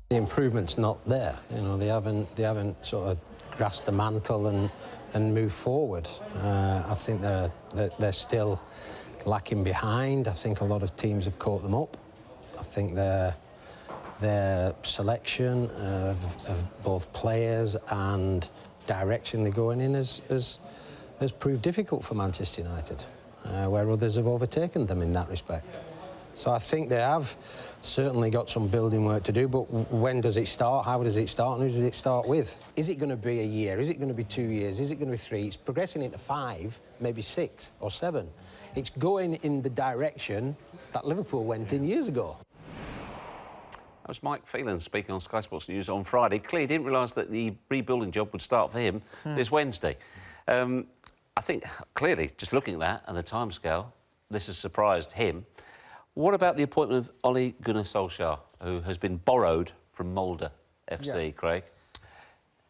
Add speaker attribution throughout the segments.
Speaker 1: The improvement's not there. You know, they haven't sort of grasped the mantle and moved forward. I think they're still lacking behind. I think a lot of teams have caught them up. I think their selection of both players and direction they're going in has proved difficult for Manchester United, where others have overtaken them in that respect. So I think they have certainly got some building work to do, but when does it start? How does it start? And who does it start with? Is it going to be a year? Is it going to be 2 years? Is it going to be 3? It's progressing into 5, maybe 6 or 7. It's going in the direction that Liverpool went in years ago.
Speaker 2: That was Mike Phelan speaking on Sky Sports News on Friday. Clearly didn't realise that the rebuilding job would start for him this Wednesday. I think, clearly, just looking at that and the timescale, this has surprised him. What about the appointment of Ole Gunnar Solskjær, who has been borrowed from Molde FC, yeah. Craig?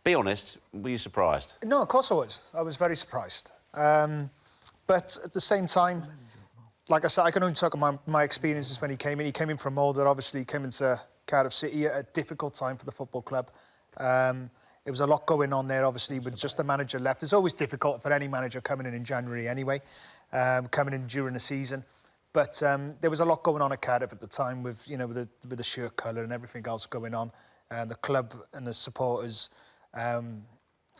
Speaker 2: Be honest, were you surprised?
Speaker 3: No, of course I was. I was very surprised. But at the same time, like I said, I can only talk about my experiences when he came in. He came in from Molde, obviously, he came into Cardiff City at a difficult time for the football club. There was a lot going on there, obviously, with just the manager left. It's always difficult for any manager coming in January anyway, coming in during the season. But there was a lot going on at Cardiff at the time with, you know, with the shirt colour and everything else going on. The club and the supporters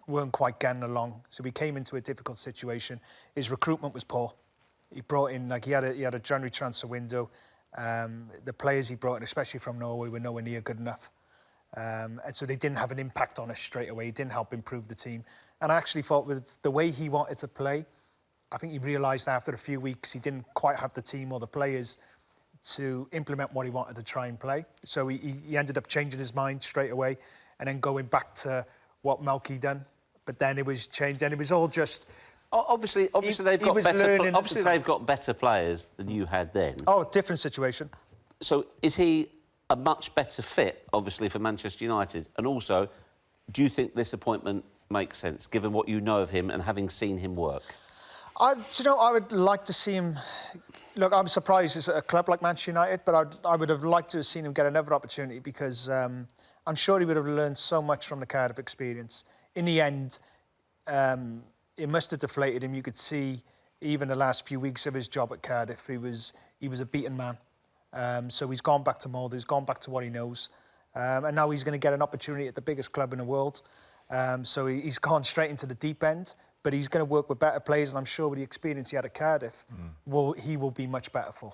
Speaker 3: weren't quite getting along. So we came into a difficult situation. His recruitment was poor. He brought in, like, he had a January transfer window. The players he brought in, especially from Norway, were nowhere near good enough. And so they didn't have an impact on us straight away. He didn't help improve the team. And I actually thought with the way he wanted to play, I think he realised after a few weeks he didn't quite have the team or the players to implement what he wanted to try and play. So he ended up changing his mind straight away and then going back to what Melky done. But then it was changed and it was all just...
Speaker 2: Obviously, they've got better players than you had then.
Speaker 3: Oh, different situation.
Speaker 2: So is he a much better fit, obviously, for Manchester United? And also, do you think this appointment makes sense, given what you know of him and having seen him work?
Speaker 3: Do you know, I would like to see him... Look, I'm surprised it's a club like Manchester United, but I would have liked to have seen him get another opportunity because I'm sure he would have learned so much from the Cardiff experience. In the end, it must have deflated him. You could see even the last few weeks of his job at Cardiff, he was a beaten man. So he's gone back to Molde, he's gone back to what he knows. And now he's going to get an opportunity at the biggest club in the world. So he's gone straight into the deep end, but he's going to work with better players, and I'm sure with the experience he had at Cardiff, he will be much better for.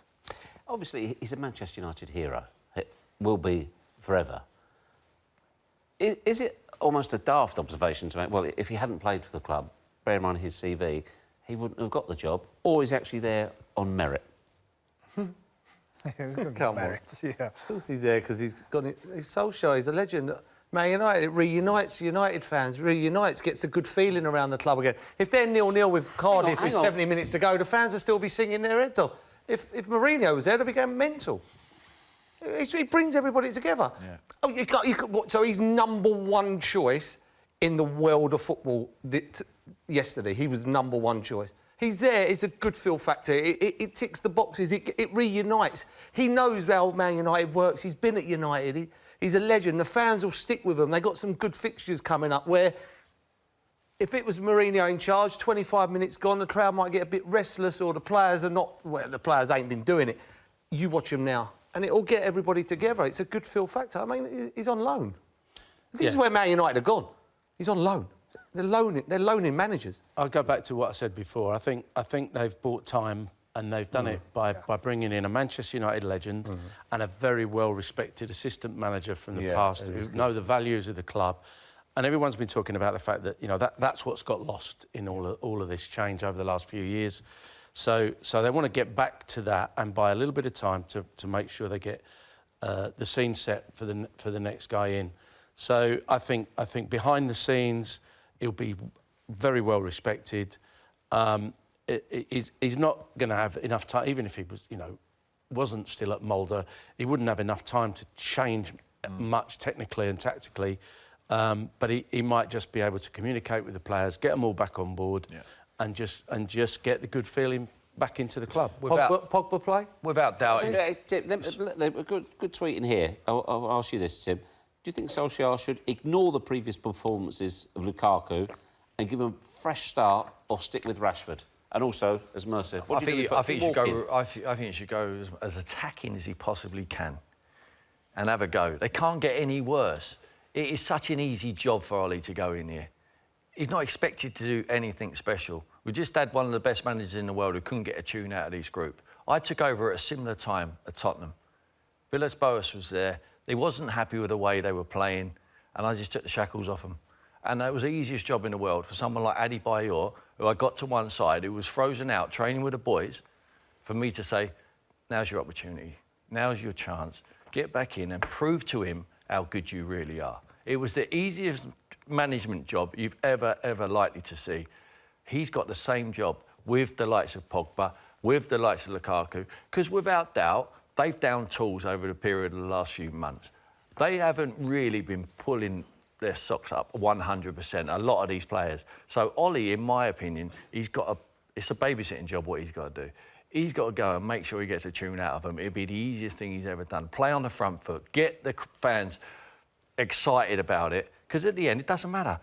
Speaker 2: Obviously, he's a Manchester United hero. It will be forever. Is it almost a daft observation to make? Well, if he hadn't played for the club, bear in mind his CV, he wouldn't have got the job, or is he actually there on merit?
Speaker 3: Come on. Yeah.
Speaker 4: Of course he's there because he's got it. He's Solskjaer, he's a legend. Man United, it reunites United fans, gets a good feeling around the club again. If they're 0-0 with Cardiff with 70 minutes to go, the fans will still be singing their heads off. If Mourinho was there, they'd be going mental. It brings everybody together. Yeah. Oh, so he's #1 choice in the world of football yesterday. He was #1 choice. He's there. It's a good feel factor. It ticks the boxes. It reunites. He knows how Man United works. He's been at United. He's a legend. The fans will stick with him. They've got some good fixtures coming up where if it was Mourinho in charge, 25 minutes gone, the crowd might get a bit restless or the players are not... Well, the players ain't been doing it. You watch him now and it'll get everybody together. It's a good feel factor. I mean, he's on loan. This is where Man United have gone. He's on loan. They're loaning managers.
Speaker 5: I'll go back to what I said before. I think they've bought time and they've done it by bringing in a Manchester United legend and a very well-respected assistant manager from the past who know the values of the club. And everyone's been talking about the fact that, you know, that's what's got lost in all of this change over the last few years. So they want to get back to that and buy a little bit of time to make sure they get the scene set for the next guy in. So I think behind the scenes, he'll be very well respected. He's not going to have enough time, even if he was, you know, wasn't still at Molde, he wouldn't have enough time to change much technically and tactically. But he might just be able to communicate with the players, get them all back on board, and just get the good feeling back into the club.
Speaker 4: Pogba play?
Speaker 6: Without doubt.
Speaker 2: Tim, good tweet in here. I'll ask you this, Tim. Do you think Solskjaer should ignore the previous performances of Lukaku and give him a fresh start, or stick with Rashford? And also, as Mercer,
Speaker 6: I think he should go as attacking as he possibly can and have a go. They can't get any worse. It is such an easy job for Ole to go in here. He's not expected to do anything special. We just had one of the best managers in the world who couldn't get a tune out of this group. I took over at a similar time at Tottenham. Villas-Boas was there. They wasn't happy with the way they were playing, and I just took the shackles off them. And that was the easiest job in the world for someone like Adebayor, who I got to one side, who was frozen out, training with the boys, for me to say, now's your opportunity, now's your chance. Get back in and prove to him how good you really are. It was the easiest management job you've ever likely to see. He's got the same job with the likes of Pogba, with the likes of Lukaku, because without doubt, they've downed tools over the period of the last few months. They haven't really been pulling their socks up 100%, a lot of these players. So Ole, in my opinion, it's a babysitting job what he's got to do. He's got to go and make sure he gets a tune out of them. It'd be the easiest thing he's ever done. Play on the front foot, get the fans excited about it, because at the end, it doesn't matter.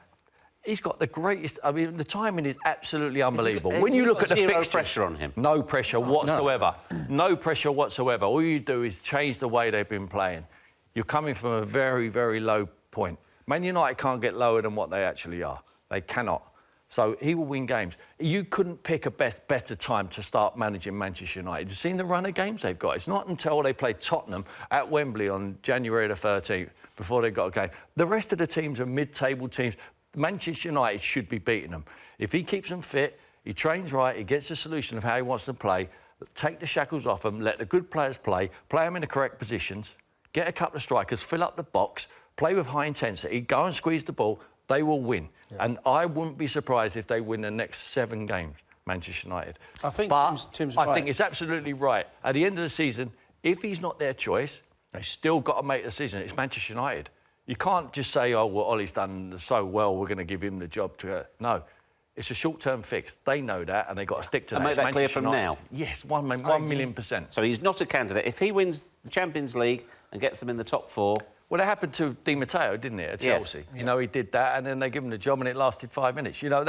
Speaker 6: He's got the greatest... I mean, the timing is absolutely unbelievable. When you look at the fixtures...
Speaker 2: pressure on him?
Speaker 6: No pressure whatsoever. No pressure whatsoever. All you do is change the way they've been playing. You're coming from a very, very low point. Man United can't get lower than what they actually are. They cannot. So he will win games. You couldn't pick a better time to start managing Manchester United. You've seen the run of games they've got. It's not until they play Tottenham at Wembley on January the 13th before they've got a game. The rest of the teams are mid-table teams. Manchester United should be beating them. If he keeps them fit, he trains right, he gets a solution of how he wants to play, take the shackles off them, let the good players play them in the correct positions, get a couple of strikers, fill up the box, play with high intensity, go and squeeze the ball, they will win. Yeah. And I wouldn't be surprised if they win the next 7 games, Manchester United.
Speaker 5: I think Tim's
Speaker 6: right.
Speaker 5: I
Speaker 6: think it's absolutely right. At the end of the season, if he's not their choice, they've still got to make a decision. It's Manchester United. You can't just say, oh, well, Ole's done so well, we're going to give him the job to... No. It's a short-term fix. They know that, and they've got to stick to that.
Speaker 2: And make that clear from now?
Speaker 6: Yes, 1 million%.
Speaker 2: So he's not a candidate. If he wins the Champions League and gets them in the top 4...
Speaker 6: Well, it happened to Di Matteo, didn't it, at Chelsea? Yes. You know, he did that, and then they give him the job, and it lasted 5 minutes. You know,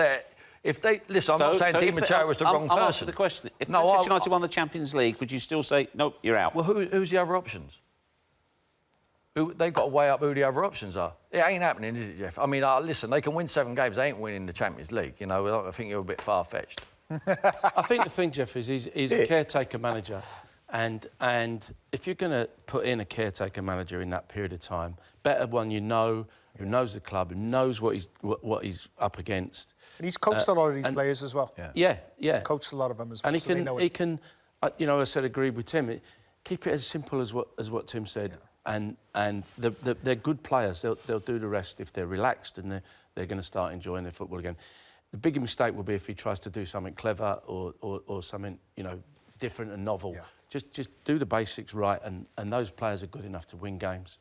Speaker 6: if they... Listen, I'm not saying Di Matteo was the wrong person.
Speaker 2: I'll answer the question. If Manchester United won the Champions League, would you still say, nope, you're out?
Speaker 6: Well, who's the other options? They've got to weigh up who the other options are. It ain't happening, is it, Jeff? I mean, listen, they can win 7 games. They ain't winning the Champions League. You know, I think you're a bit far-fetched.
Speaker 5: I think the thing, Jeff, is he's a caretaker manager. And if you're going to put in a caretaker manager in that period of time, better one you know, who knows the club, who knows what he's up against. And
Speaker 3: he's coached a lot of these players as well.
Speaker 5: Yeah. He's
Speaker 3: coached a lot of them as well.
Speaker 5: And he can, you know, I said agreed with Tim. Keep it as simple as what Tim said. Yeah. And they're good players. They'll do the rest if they're relaxed and they're going to start enjoying their football again. The bigger mistake will be if he tries to do something clever or something, you know, different and novel. Yeah. Just do the basics right, and those players are good enough to win games.